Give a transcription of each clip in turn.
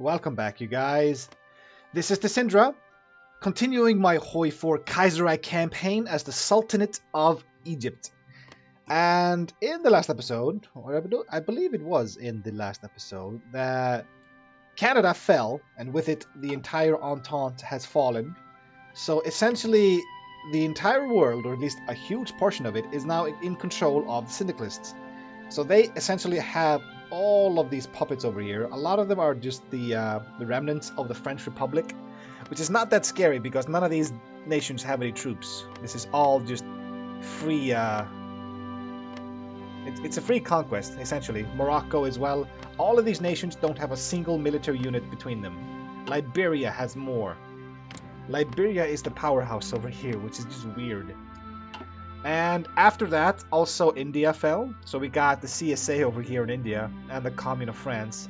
Welcome back, you guys. This is the Syndra, continuing my HOI4 Kaiserreich campaign as the Sultanate of Egypt. And in the last episode, or I believe it was in the last episode, that Canada fell, and with it, the entire Entente has fallen. So essentially, the entire world, or at least a huge portion of it, is now in control of the Syndicalists. So they essentially have all of these puppets over here. A lot of them are just the remnants of the French Republic, which is not that scary because none of these nations have any troops. This is all just free. It's a free conquest, essentially. Morocco as well. All of these nations don't have a single military unit between them. Liberia has more. Liberia is the powerhouse over here, which is just weird. And after that, also India fell. So we got the CSA over here in India and the Commune of France.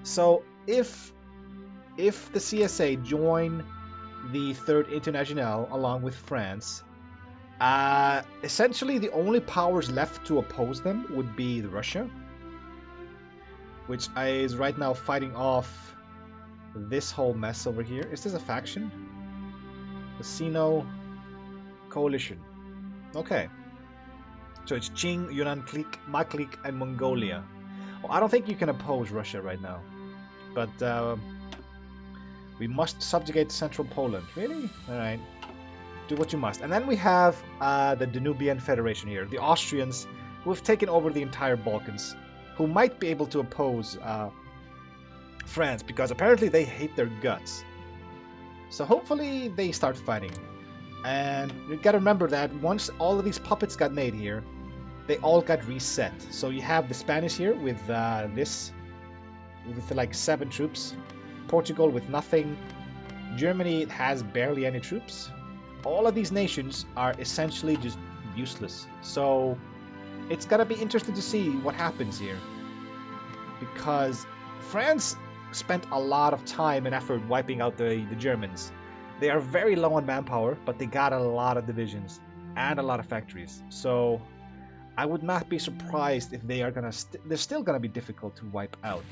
So if the CSA join the Third Internationale along with France, essentially the only powers left to oppose them would be Russia, which is right now fighting off this whole mess over here. Is this a faction? The Sino Coalition. Okay. So it's Qing, Yunnan clique, Ma clique, and Mongolia. Well, I don't think you can oppose Russia right now. But we must subjugate central Poland. Really? Alright. Do what you must. And then we have the Danubian Federation here. The Austrians, who have taken over the entire Balkans, who might be able to oppose France, because apparently they hate their guts. So hopefully they start fighting. And you gotta remember that once all of these puppets got made here, they all got reset. So you have the Spanish here with with like 7 troops. Portugal with nothing. Germany has barely any troops. All of these nations are essentially just useless. So it's gonna be interesting to see what happens here. Because France spent a lot of time and effort wiping out the Germans. They are very low on manpower, but they got a lot of divisions and a lot of factories. So I would not be surprised if they are gonna. They're still gonna be difficult to wipe out.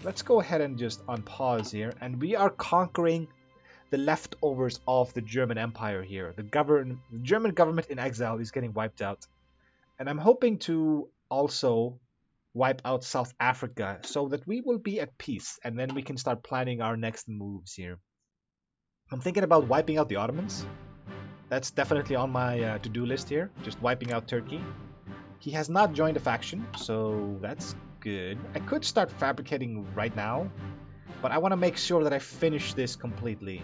Let's go ahead and just unpause here, and we are conquering the leftovers of the German Empire here. The German government in exile is getting wiped out, and I'm hoping to also wipe out South Africa so that we will be at peace, and then we can start planning our next moves here. I'm thinking about wiping out the Ottomans. That's definitely on my to-do list here. Just wiping out Turkey. He has not joined a faction, so that's good. I could start fabricating right now, but I want to make sure that I finish this completely.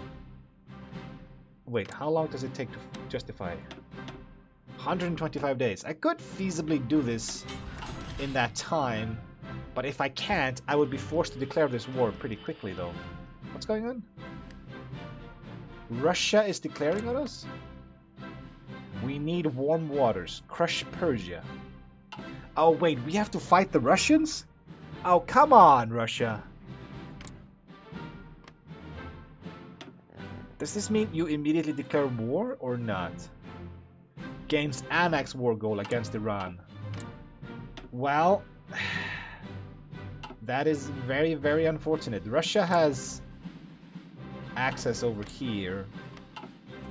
Wait, how long does it take to justify? 125 days. I could feasibly do this in that time, but if I can't, I would be forced to declare this war pretty quickly though. What's going on? Russia is declaring on us? We need warm waters. Crush Persia. Oh wait, we have to fight the Russians? Oh come on, Russia. Does this mean you immediately declare war or not? Gains annex war goal against Iran. Well, that is very, very unfortunate. Russia has access over here.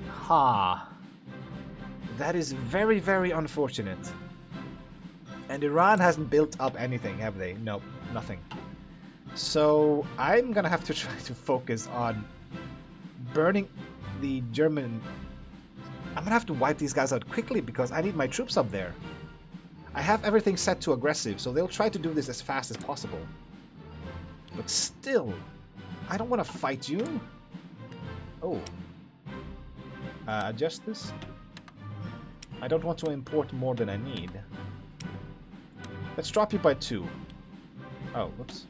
Ha! That is very, very unfortunate. And Iran hasn't built up anything, have they? Nope, nothing. So I'm gonna have to try to focus on burning the German. I'm gonna have to wipe these guys out quickly because I need my troops up there. I have everything set to aggressive, so they'll try to do this as fast as possible. But still, I don't want to fight you. Oh. Adjust this. I don't want to import more than I need. Let's drop you by 2. Oh, whoops.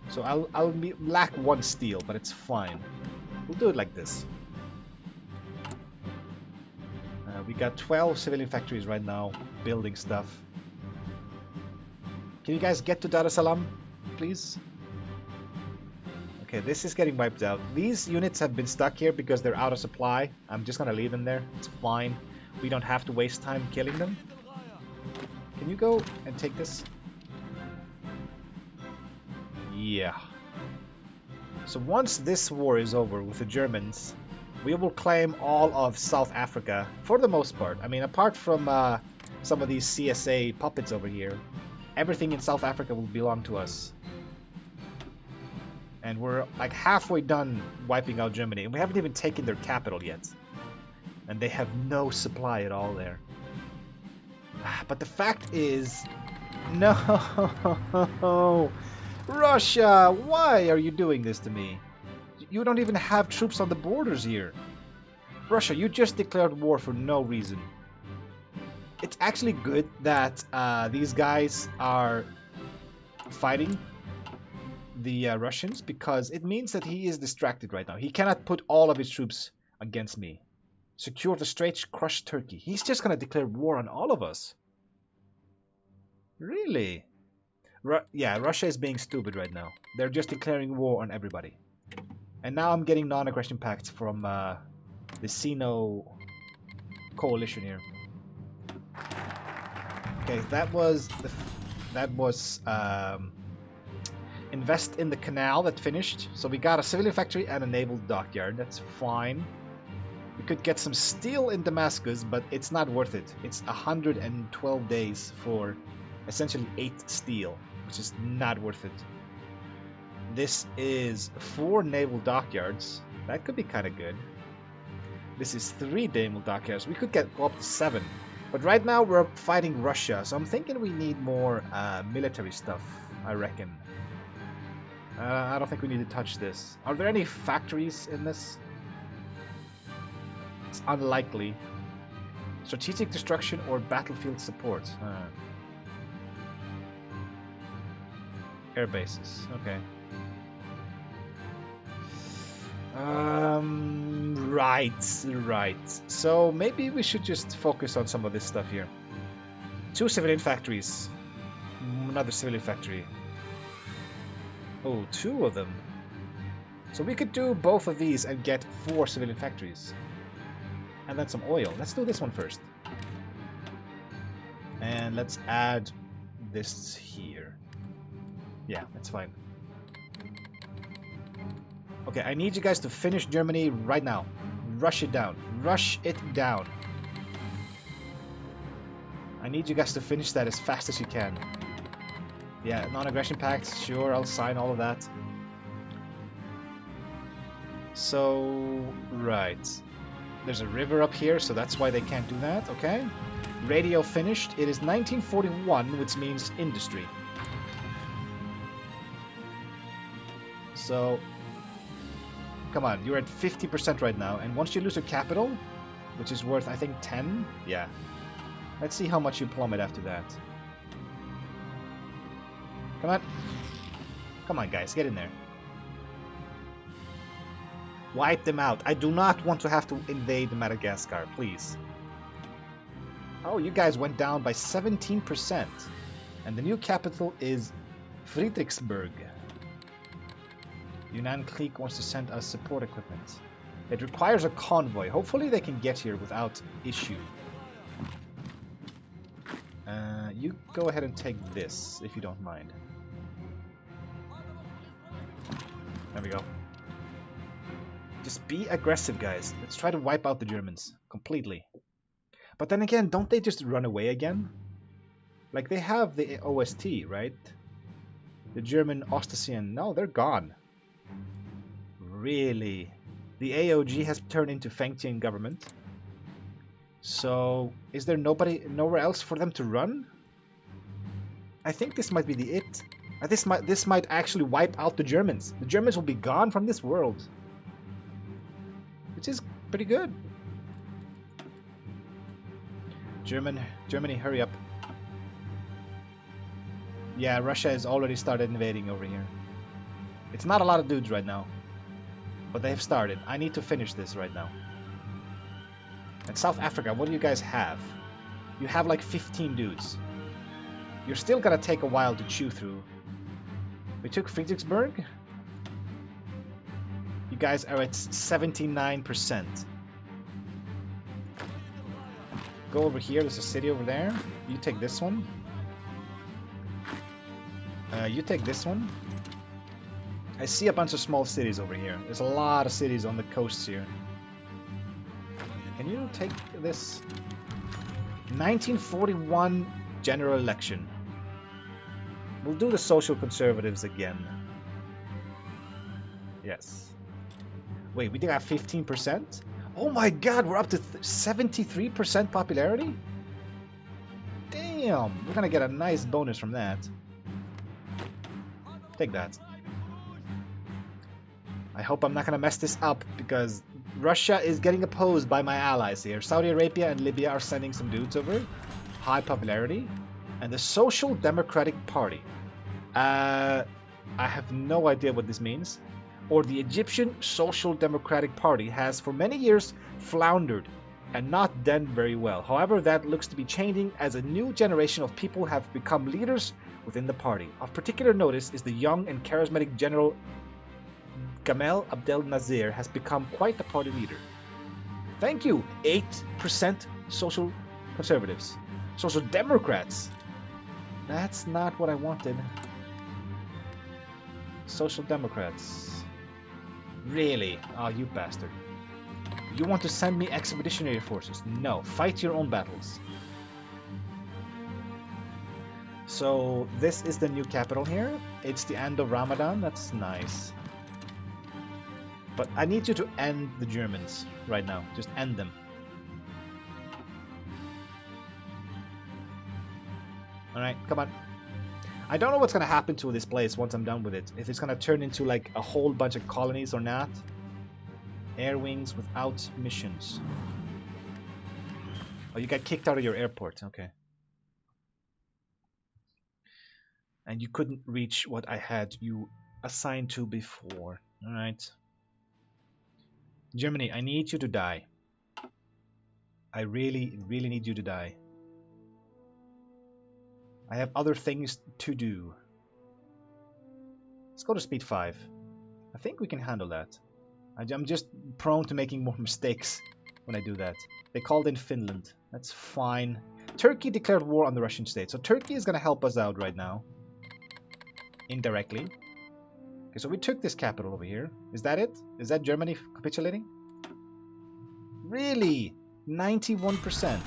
So I'll lack 1 steel, but it's fine. We'll do it like this. We got 12 civilian factories right now, building stuff. Can you guys get to Dar es Salaam, please? Okay, this is getting wiped out. These units have been stuck here because they're out of supply. I'm just gonna leave them there. It's fine. We don't have to waste time killing them. Can you go and take this? yeah. So once this war is over with the Germans, we will claim all of South Africa for the most part. I mean, apart from some of these CSA puppets over here, everything in South Africa will belong to us. And we're like halfway done wiping out Germany, and we haven't even taken their capital yet. And they have no supply at all there. But the fact is, no, Russia, why are you doing this to me? You don't even have troops on the borders here. Russia, you just declared war for no reason. It's actually good that these guys are fighting the Russians, because it means that he is distracted right now. He cannot put all of his troops against me. Secure the Straits, crush Turkey. He's just gonna declare war on all of us. Really? Yeah, Russia is being stupid right now. They're just declaring war on everybody. And now I'm getting non-aggression pacts from the Sino coalition here. Okay, that was invest in the canal that finished. So we got a civilian factory and a naval dockyard. That's fine. We could get some steel in Damascus, but it's not worth it. It's 112 days for essentially 8 steel, which is not worth it. This is 4 naval dockyards. That could be kind of good. This is 3 naval dockyards. We could go up to 7. But right now we're fighting Russia, so I'm thinking we need more military stuff, I reckon. I don't think we need to touch this. Are there any factories in this? It's unlikely. Strategic destruction or battlefield support. Air bases. Okay. Right. So maybe we should just focus on some of this stuff here. 2 civilian factories. Another civilian factory. Oh, 2 of them. So we could do both of these and get 4 civilian factories. And then some oil. Let's do this one first. And let's add this here. Yeah, that's fine. Okay, I need you guys to finish Germany right now. Rush it down. Rush it down. I need you guys to finish that as fast as you can. Yeah, non-aggression pact. Sure, I'll sign all of that. So, right. There's a river up here, so that's why they can't do that, okay? Radio finished. It is 1941, which means industry. So, come on, you're at 50% right now, and once you lose your capital, which is worth, I think, 10, yeah. Let's see how much you plummet after that. Come on. Come on, guys, get in there. Wipe them out. I do not want to have to invade Madagascar, please. Oh, you guys went down by 17%. And the new capital is Frederiksberg. Yunnan Clique wants to send us support equipment. It requires a convoy. Hopefully they can get here without issue. You go ahead and take this, if you don't mind. There we go. Just be aggressive, guys. Let's try to wipe out the Germans completely. But then again, don't they just run away again? Like, they have the OST, right? The German Ostasian. No, they're gone. Really? The AOG has turned into Fengtian government. So, is there nowhere else for them to run? I think this might be the it. This might actually wipe out the Germans. The Germans will be gone from this world. Which is pretty good. Germany, hurry up. Yeah, Russia has already started invading over here. It's not a lot of dudes right now. But they have started. I need to finish this right now. And South Africa, what do you guys have? You have like 15 dudes. You're still gonna take a while to chew through. We took Frederiksberg. You guys are at 79%. Go over here, there's a city over there. You take this one. You take this one. I see a bunch of small cities over here. There's a lot of cities on the coasts here. Can you take this? 1941 general election. We'll do the social conservatives again. Yes. Wait, we did have 15%? Oh my god, we're up to 73% popularity? Damn, we're gonna get a nice bonus from that. Take that. I hope I'm not gonna mess this up because Russia is getting opposed by my allies here. Saudi Arabia and Libya are sending some dudes over. High popularity. And the Social Democratic Party. I have no idea what this means. Or the Egyptian Social Democratic Party has for many years floundered and not done very well. However, that looks to be changing as a new generation of people have become leaders within the party. Of particular notice is the young and charismatic General Gamal Abdel Nasser has become quite the party leader. Thank you, 8% Social Conservatives. Social Democrats. That's not what I wanted. Social Democrats. Really? Oh, you bastard. You want to send me expeditionary forces? No, fight your own battles. So, this is the new capital here. It's the end of Ramadan. That's nice. But I need you to end the Germans right now. Just end them. Alright, come on. I don't know what's going to happen to this place once I'm done with it. If it's going to turn into like a whole bunch of colonies or not. Air wings without missions. Oh, you got kicked out of your airport. Okay. And you couldn't reach what I had you assigned to before. Alright. Germany, I need you to die. I really, really need you to die. I have other things to do. Let's go to speed 5. I think we can handle that. I'm just prone to making more mistakes when I do that. They called in Finland. That's fine. Turkey declared war on the Russian state. So Turkey is going to help us out right now. Indirectly. Okay, so we took this capital over here. Is that it? Is that Germany capitulating? Really? 91%.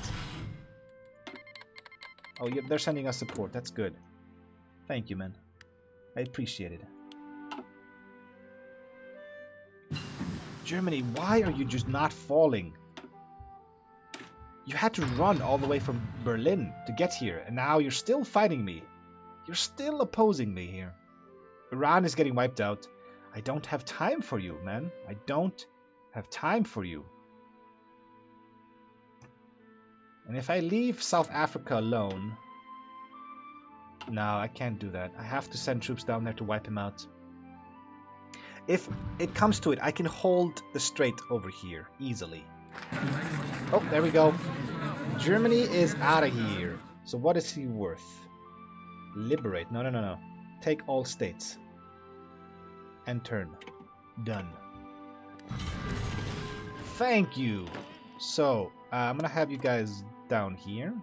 Oh, yeah, they're sending us support. That's good. Thank you, man. I appreciate it. Germany, why are you just not falling? You had to run all the way from Berlin to get here, and now you're still fighting me. You're still opposing me here. Iran is getting wiped out. I don't have time for you, man. I don't have time for you. And if I leave South Africa alone... No, I can't do that. I have to send troops down there to wipe him out. If it comes to it, I can hold the strait over here easily. Oh, there we go. Germany is out of here. So what is he worth? Liberate. No, no, no, no. Take all states. And turn. Done. Thank you. So, I'm gonna have you guys down here.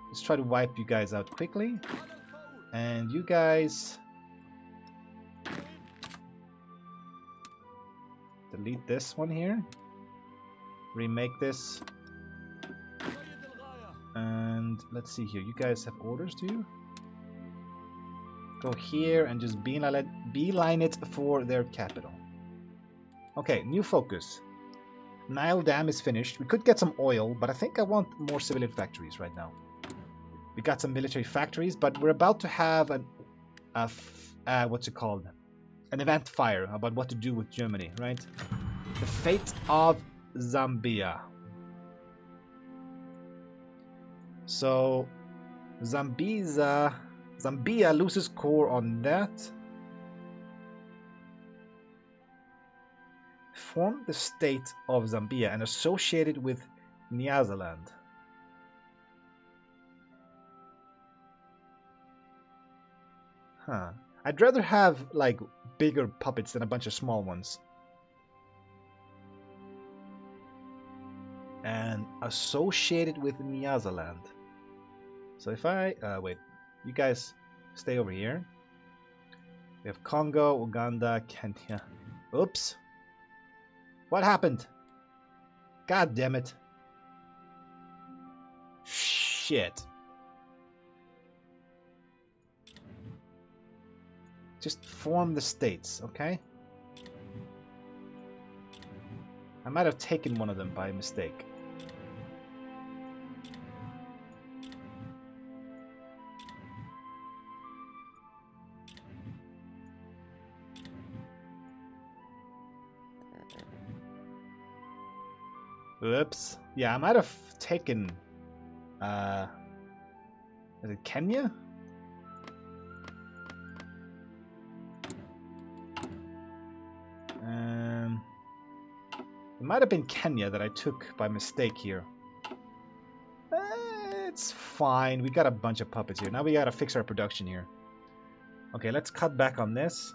Let's try to wipe you guys out quickly. And you guys... delete this one here. Remake this. And let's see here. You guys have orders, do you? Go here and just beeline it for their capital. Okay, new focus. Nile Dam is finished. We could get some oil, but I think I want more civilian factories right now. We got some military factories, but we're about to have what's it called? An event fire about what to do with Germany, right? The fate of Zambia. So, Zambia loses core on that. Form the state of Zambia and associate it with Nyasaland. Huh. I'd rather have, like, bigger puppets than a bunch of small ones. And associated with Nyasaland. So if I... wait. You guys stay over here. We have Congo, Uganda, Kenya. Oops. What happened? God damn it. Shit. Just form the states, okay? I might have taken one of them by mistake. Oops. Yeah, I might have taken... is it Kenya? It might have been Kenya that I took by mistake here. It's fine. We got a bunch of puppets here. Now we gotta fix our production here. Okay, let's cut back on this.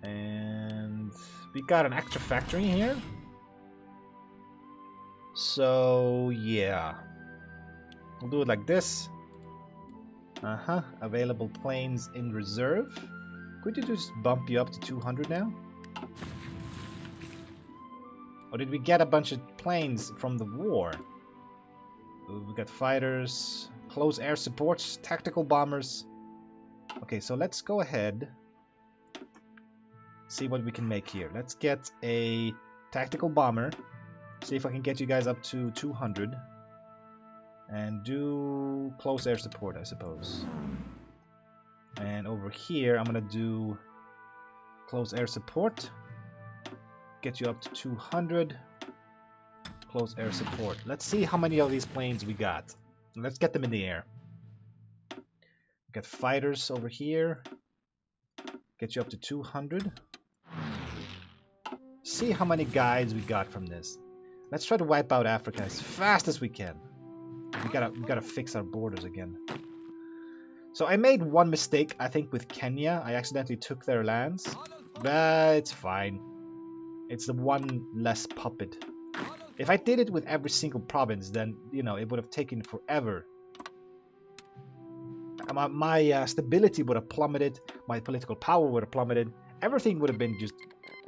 And we got an extra factory here. So, yeah. We'll do it like this. Available planes in reserve. Could you just bump you up to 200 now? Or did we get a bunch of planes from the war? We got fighters, close air supports, tactical bombers. Okay, so let's go ahead. See what we can make here. Let's get a tactical bomber. See if I can get you guys up to 200. And do close air support, I suppose. And over here, I'm gonna do close air support. Get you up to 200. Close air support. Let's see how many of these planes we got. Let's get them in the air. Get fighters over here. Get you up to 200. See how many guys we got from this. Let's try to wipe out Africa as fast as we can. We gotta fix our borders again. So I made one mistake, I think, with Kenya. I accidentally took their lands. But it's fine. It's the one less puppet. If I did it with every single province, then, you know, it would have taken forever. My stability would have plummeted. My political power would have plummeted. Everything would have been just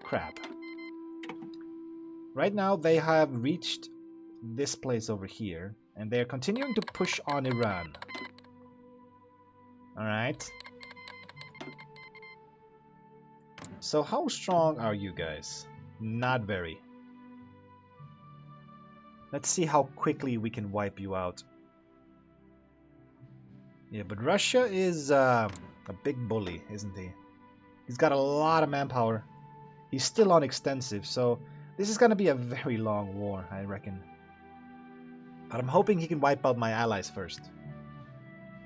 crap. Right now, they have reached this place over here. And they're continuing to push on Iran. Alright. So how strong are you guys? Not very. Let's see how quickly we can wipe you out. Yeah, but Russia is a big bully, isn't he? He's got a lot of manpower. He's still on extensive, so this is going to be a very long war, I reckon. But I'm hoping he can wipe out my allies first.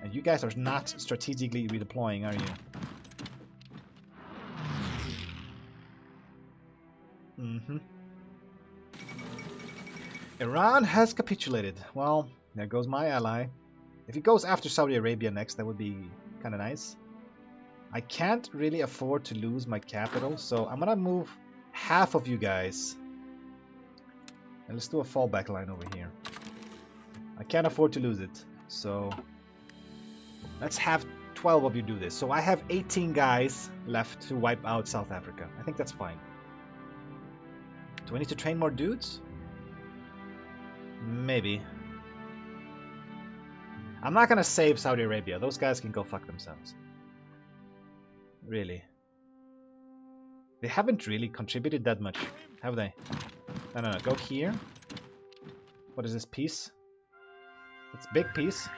And you guys are not strategically redeploying, are you? Iran has capitulated. Well, there goes my ally. If he goes after Saudi Arabia next, that would be kind of nice. I can't really afford to lose my capital, so I'm gonna move half of you guys. And let's do a fallback line over here. I can't afford to lose it, so let's have 12 of you do this. So I have 18 guys left to wipe out South Africa. I think that's fine. Do I need to train more dudes? Maybe. I'm not gonna save Saudi Arabia. Those guys can go fuck themselves. Really. They haven't really contributed that much, have they? No. Go here. What is this piece? It's big piece.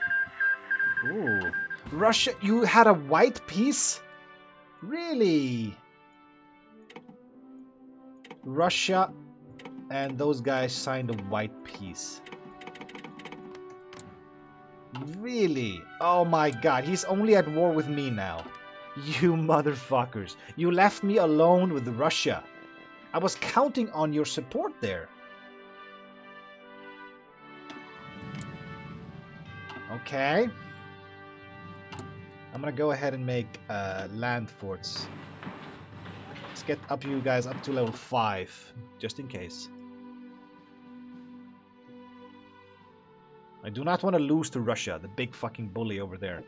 Ooh. Russia, you had a white piece? Really? Russia and those guys signed a white peace. Really? Oh my god, he's only at war with me now. You motherfuckers. You left me alone with Russia. I was counting on your support there. Okay. I'm gonna go ahead and make land forts. Let's get up you guys up to level 5, just in case. I do not want to lose to Russia, the big fucking bully over there.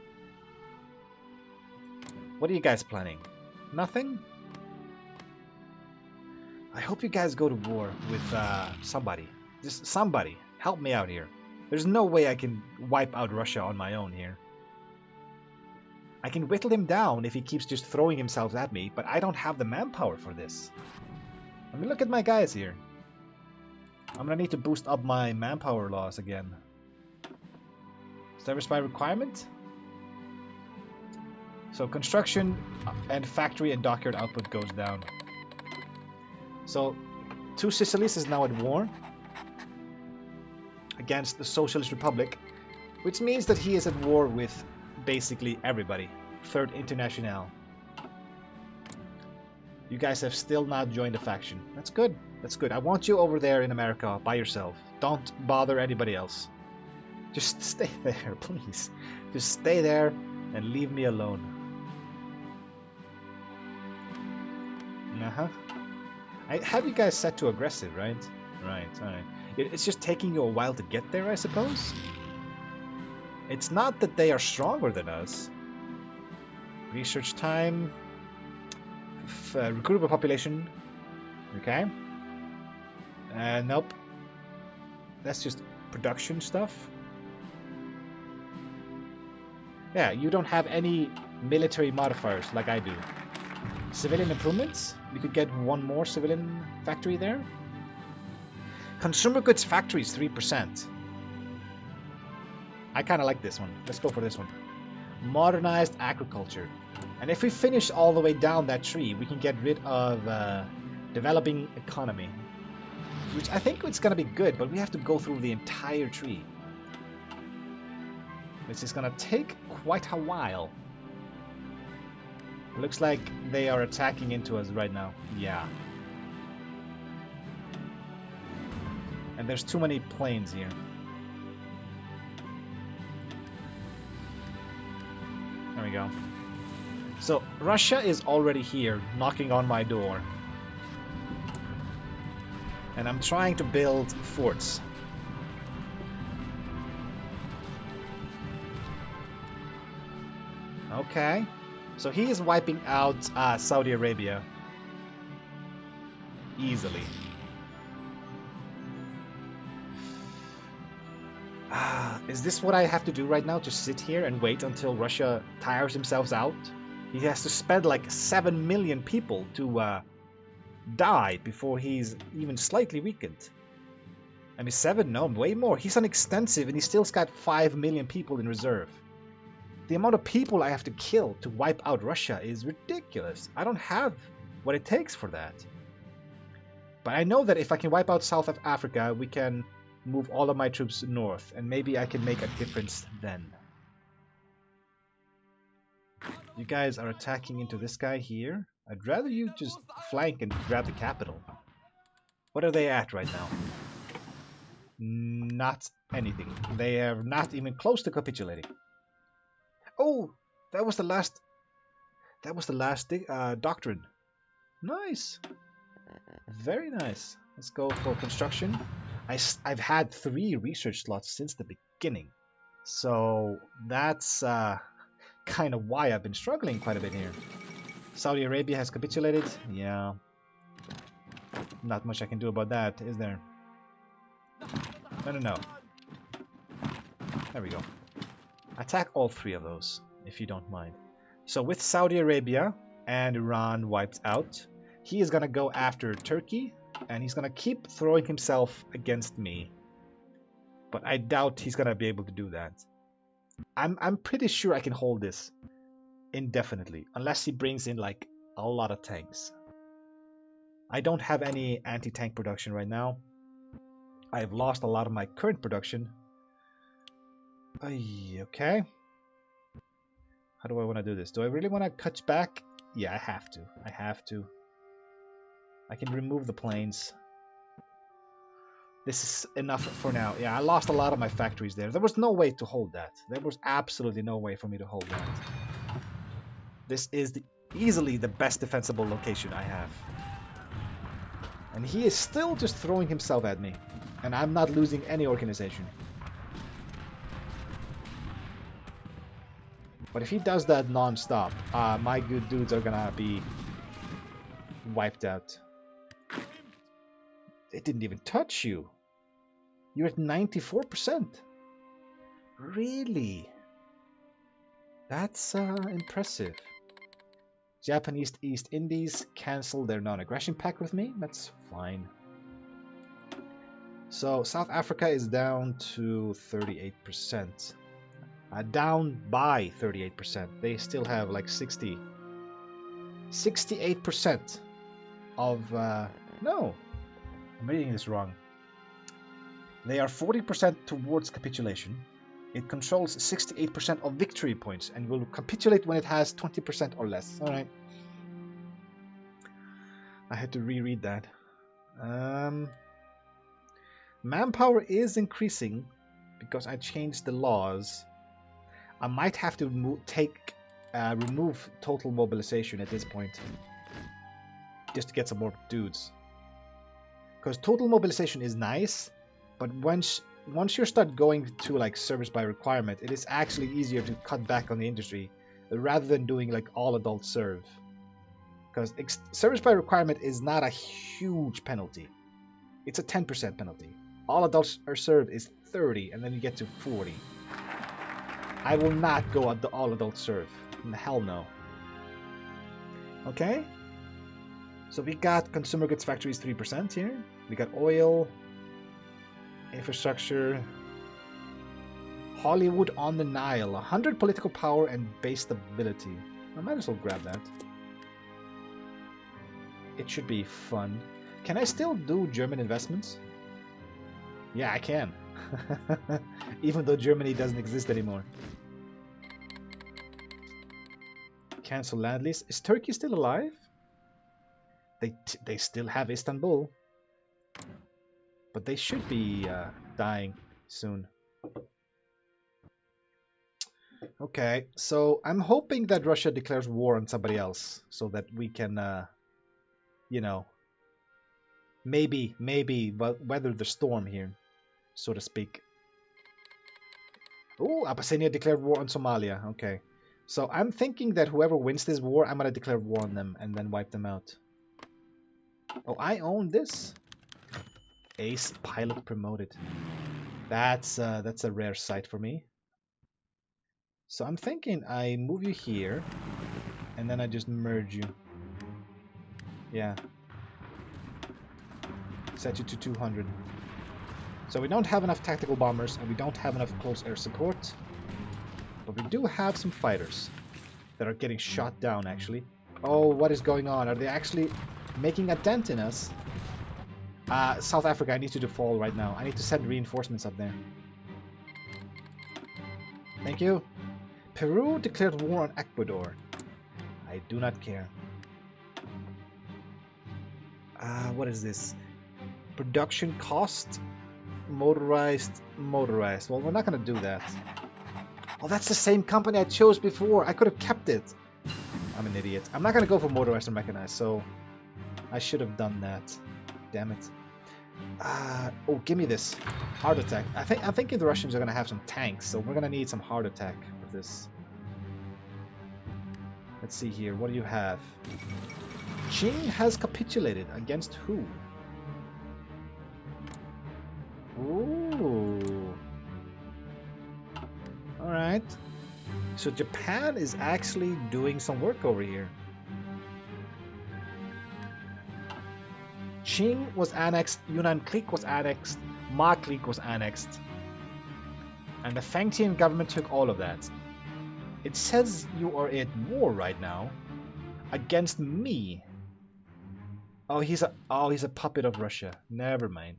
What are you guys planning? Nothing? I hope you guys go to war with somebody. Just somebody. Help me out here. There's no way I can wipe out Russia on my own here. I can whittle him down if he keeps just throwing himself at me, but I don't have the manpower for this. I mean, look at my guys here. I'm gonna need to boost up my manpower loss again. Service by requirement? So construction and factory and dockyard output goes down. So, Two Sicilies is now at war against the Socialist Republic, which means that he is at war with basically everybody. Third International. You guys have still not joined the faction. That's good. That's good. I want you over there in America by yourself. Don't bother anybody else. Just stay there, please. Just stay there and leave me alone. Uh-huh. I have you guys set to aggressive, right? Right, alright. It's just taking you a while to get there, I suppose? It's not that they are stronger than us. Research time. Recruitable population. Okay. Nope. That's just production stuff. Yeah, you don't have any military modifiers like I do. Civilian improvements? We could get one more civilian factory there. Consumer goods factories, 3%. I kind of like this one. Let's go for this one. Modernized agriculture. And if we finish all the way down that tree, we can get rid of developing economy. Which I think it's going to be good, but we have to go through the entire tree. Which is going to take quite a while. Looks like they are attacking into us right now. Yeah. And there's too many planes here. There we go. So, Russia is already here, knocking on my door. And I'm trying to build forts. Okay. So he is wiping out Saudi Arabia. Easily. Is this what I have to do right now? Just sit here and wait until Russia tires himself out? He has to spend like 7 million people to die before he's even slightly weakened. I mean 7? No, way more. He's on extensive and he still's got 5 million people in reserve. The amount of people I have to kill to wipe out Russia is ridiculous. I don't have what it takes for that. But I know that if I can wipe out South Africa, we can move all of my troops north, and maybe I can make a difference then. You guys are attacking into this guy here. I'd rather you just flank and grab the capital. What are they at right now? Not anything. They are not even close to capitulating. Oh, that was the last. That was the last doctrine. Nice, very nice. Let's go for construction. I've had 3 research slots since the beginning, so that's kind of why I've been struggling quite a bit here. Saudi Arabia has capitulated. Yeah, not much I can do about that, is there? No. There we go. Attack all 3 of those, if you don't mind. So with Saudi Arabia and Iran wiped out, he is going to go after Turkey, and he's going to keep throwing himself against me. But I doubt he's going to be able to do that. I'm pretty sure I can hold this indefinitely, unless he brings in like a lot of tanks. I don't have any anti-tank production right now. I've lost a lot of my current production. Okay. How do I want to do this? Do I really want to cut back? Yeah, I have to. I can remove the planes. This is enough for now. Yeah, I lost a lot of my factories there. There was no way to hold that. There was absolutely no way for me to hold that. This is easily the best defensible location I have. And he is still just throwing himself at me. And I'm not losing any organization. But if he does that non-stop, my good dudes are gonna be wiped out. It didn't even touch you. You're at 94%. Really? That's impressive. Japanese East Indies cancel their non-aggression pact with me. That's fine. So South Africa is down to 38%. Down by 38%. They still have like 68% of... no, I'm reading this wrong. They are 40% towards capitulation. It controls 68% of victory points and will capitulate when it has 20% or less. Alright. I had to reread that. Manpower is increasing because I changed the laws. I might have to remove total mobilization at this point. Just to get some more dudes. Because total mobilization is nice, but once you start going to like service by requirement, it is actually easier to cut back on the industry rather than doing like all adult serve. Because service by requirement is not a huge penalty. It's a 10% penalty. All adults are served is 30, and then you get to 40. I will not go at the all adult serve. Hell no. Okay. So we got consumer goods factories 3% here. We got oil, infrastructure, Hollywood on the Nile, 100 political power and base stability. I might as well grab that. It should be fun. Can I still do German investments? Yeah, I can. Even though Germany doesn't exist anymore. Cancel land lease. Is Turkey still alive? They still have Istanbul. But they should be dying soon. Okay, so I'm hoping that Russia declares war on somebody else so that we can, you know, maybe weather the storm here, so to speak. Oh, Abyssinia declared war on Somalia. Okay, so I'm thinking that whoever wins this war, I'm gonna declare war on them and then wipe them out. Oh, I own this. Ace pilot promoted. That's a rare sight for me. So I'm thinking I move you here, and then I just merge you. Yeah. Set you to 200. So we don't have enough tactical bombers, and we don't have enough close air support. But we do have some fighters that are getting shot down, actually. Oh, what is going on? Are they actually making a dent in us? South Africa, I need you to fall right now. I need to send reinforcements up there. Thank you. Peru declared war on Ecuador. I do not care. What is this? Production cost? Motorized. Well, we're not going to do that. Oh, that's the same company I chose before. I could have kept it. I'm an idiot. I'm not going to go for motorized or mechanized, so I should have done that. Damn it. Oh, give me this. Heart attack. I'm thinking the Russians are going to have some tanks, so we're going to need some heart attack for this. Let's see here. What do you have? Qing has capitulated. Against who? Ooh. Alright. So Japan is actually doing some work over here. Qing was annexed, Yunnan clique was annexed, Ma clique was annexed. And the Fangtian government took all of that. It says you are at war right now against me. Oh, he's a puppet of Russia. Never mind.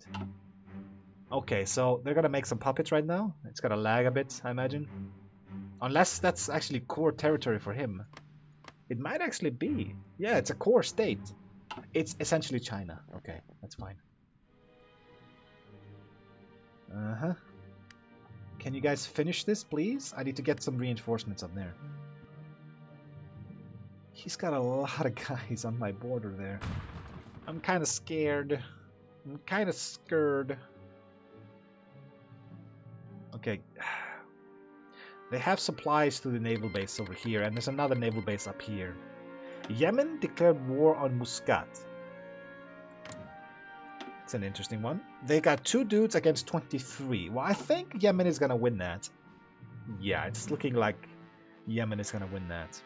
Okay, so they're gonna make some puppets right now. It's gonna lag a bit, I imagine. Unless that's actually core territory for him. It might actually be. Yeah, it's a core state. It's essentially China. Okay, that's fine. Uh-huh. Can you guys finish this, please? I need to get some reinforcements up there. He's got a lot of guys on my border there. I'm kind of scared. I'm kind of scared. Okay. They have supplies to the naval base over here, and there's another naval base up here. Yemen declared war on Muscat. It's an interesting one. They got 2 dudes against 23. Well, I think Yemen is going to win that. Yeah, it's looking like Yemen is going to win that.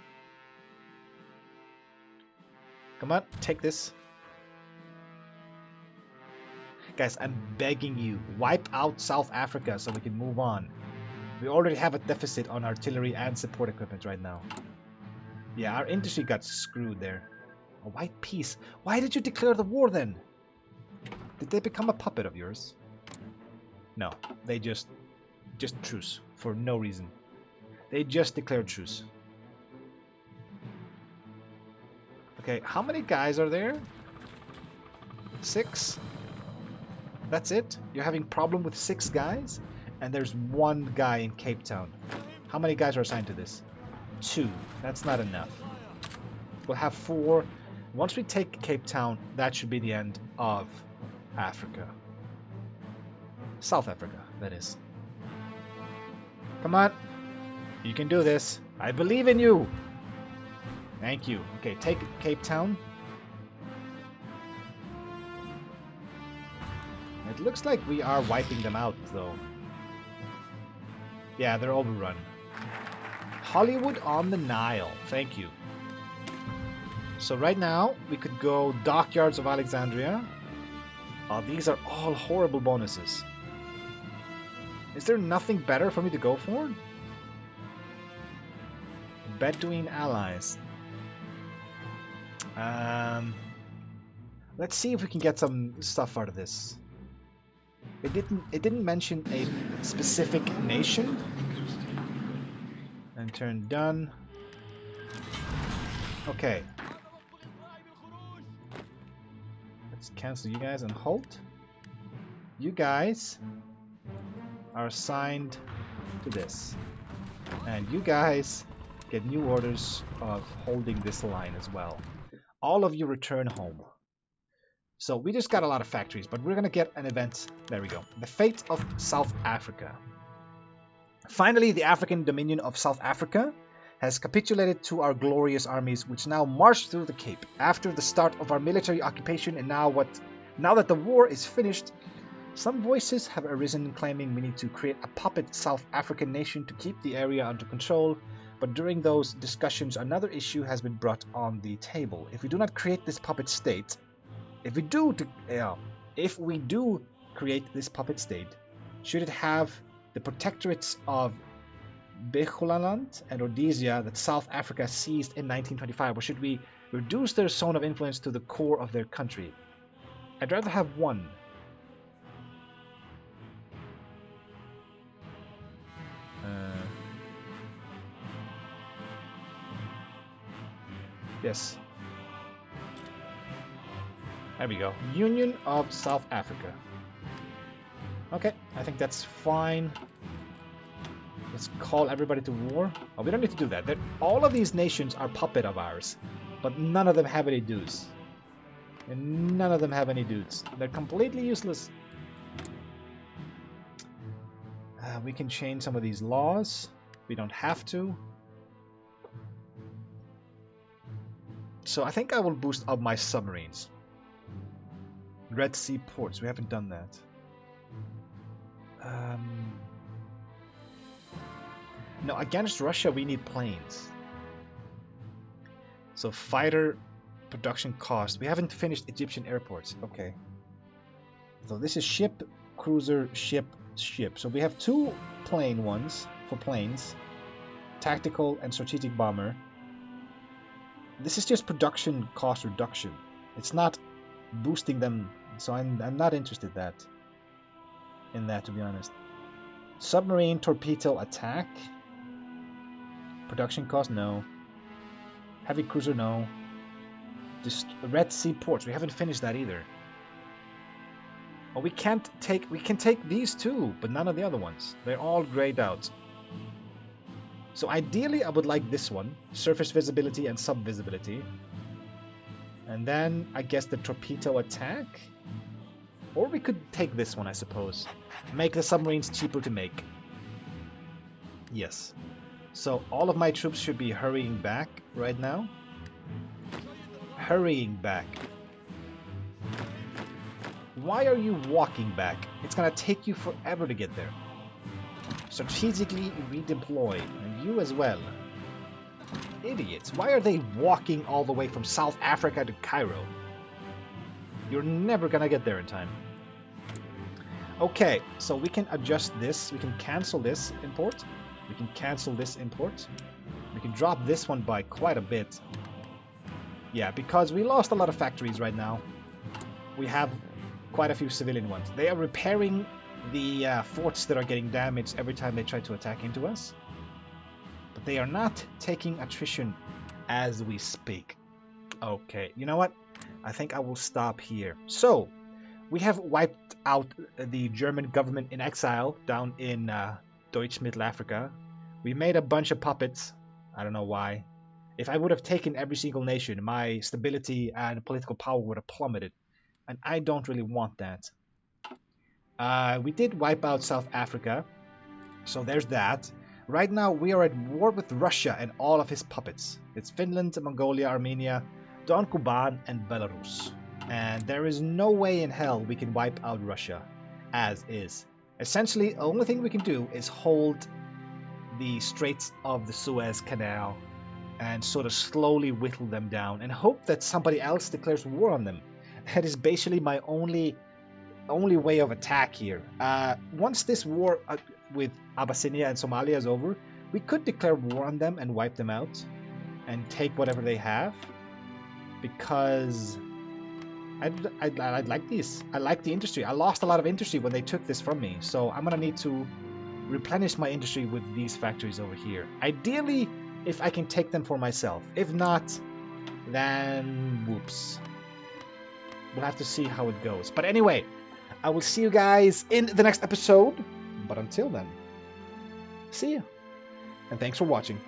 Come on, take this. Guys, I'm begging you, wipe out South Africa so we can move on. We already have a deficit on artillery and support equipment right now. Yeah, our industry got screwed there. A white peace. Why did you declare the war then? Did they become a puppet of yours? No, they just truce for no reason. They just declared truce. Okay, how many guys are there? 6? That's it? You're having problem with 6 guys? And there's 1 guy in Cape Town. How many guys are assigned to this? 2. That's not enough. We'll have 4. Once we take Cape Town, that should be the end of Africa. South Africa, that is. Come on. You can do this. I believe in you. Thank you. Okay, take Cape Town. It looks like we are wiping them out, though. Yeah, they're overrun. Hollywood on the Nile. Thank you. So right now, we could go Dockyards of Alexandria. These are all horrible bonuses. Is there nothing better for me to go for? Bedouin allies. Let's see if we can get some stuff out of this. It didn't mention a specific nation. And turn done. Okay. Let's cancel you guys and halt. You guys are assigned to this. And you guys get new orders of holding this line as well. All of you return home. So we just got a lot of factories, but we're going to get an event. There we go. The fate of South Africa. Finally, the African Dominion of South Africa has capitulated to our glorious armies, which now march through the Cape. After the start of our military occupation, and now that the war is finished, some voices have arisen claiming we need to create a puppet South African nation to keep the area under control. But during those discussions, another issue has been brought on the table. If we do not create this puppet state, if we do create this puppet state, should it have the protectorates of Bechuanaland and Rhodesia that South Africa seized in 1925, or should we reduce their zone of influence to the core of their country? I'd rather have one. Yes. There we go. Union of South Africa. Okay, I think that's fine. Let's call everybody to war. Oh, we don't need to do that. All of these nations are puppet of ours, but none of them have any dudes. And none of them have any dudes. They're completely useless. We can change some of these laws. We don't have to. So I think I will boost up my submarines. Red Sea ports. We haven't done that. No, against Russia we need planes. So fighter production cost. We haven't finished Egyptian airports. Okay. So this is ship, cruiser, ship, ship. So we have 2 plane ones for planes. Tactical and strategic bomber. This is just production cost reduction. It's not boosting them. So I'm not interested in that, to be honest. Submarine torpedo attack. Production cost, no. Heavy cruiser, no. Just Red Sea ports, we haven't finished that either. Oh, we can take these 2, but none of the other ones. They're all grayed out. So ideally I would like this one. Surface visibility and sub visibility. And then I guess the torpedo attack. Or we could take this one, I suppose. Make the submarines cheaper to make. Yes. So all of my troops should be hurrying back right now. Hurrying back. Why are you walking back? It's gonna take you forever to get there. Strategically redeploy, and you as well. Idiots. Why are they walking all the way from South Africa to Cairo? You're never gonna get there in time. Okay, so we can adjust this. We can cancel this import. We can cancel this import. We can drop this one by quite a bit. Yeah, because we lost a lot of factories right now. We have quite a few civilian ones. They are repairing the forts that are getting damaged every time they try to attack into us. But they are not taking attrition as we speak. Okay, you know what? I think I will stop here. So, we have wiped out the German government in exile down in Deutsch Mittelafrika. We made a bunch of puppets. I don't know why. If I would have taken every single nation, my stability and political power would have plummeted. And I don't really want that. We did wipe out South Africa. So there's that. Right now we are at war with Russia and all of his puppets. It's Finland, Mongolia, Armenia, Don Kuban, and Belarus. And there is no way in hell we can wipe out Russia as is. Essentially, the only thing we can do is hold the Straits of the Suez Canal and sort of slowly whittle them down and hope that somebody else declares war on them. That is basically my only way of attack here. Once this war with Abyssinia and Somalia is over, we could declare war on them and wipe them out and take whatever they have, because I'd like these. I like the industry. I lost a lot of industry when they took this from me, so I'm gonna need to replenish my industry with these factories over here. Ideally, if I can take them for myself. If not, then whoops. We'll have to see how it goes. But anyway, I will see you guys in the next episode. But until then, see ya. And thanks for watching.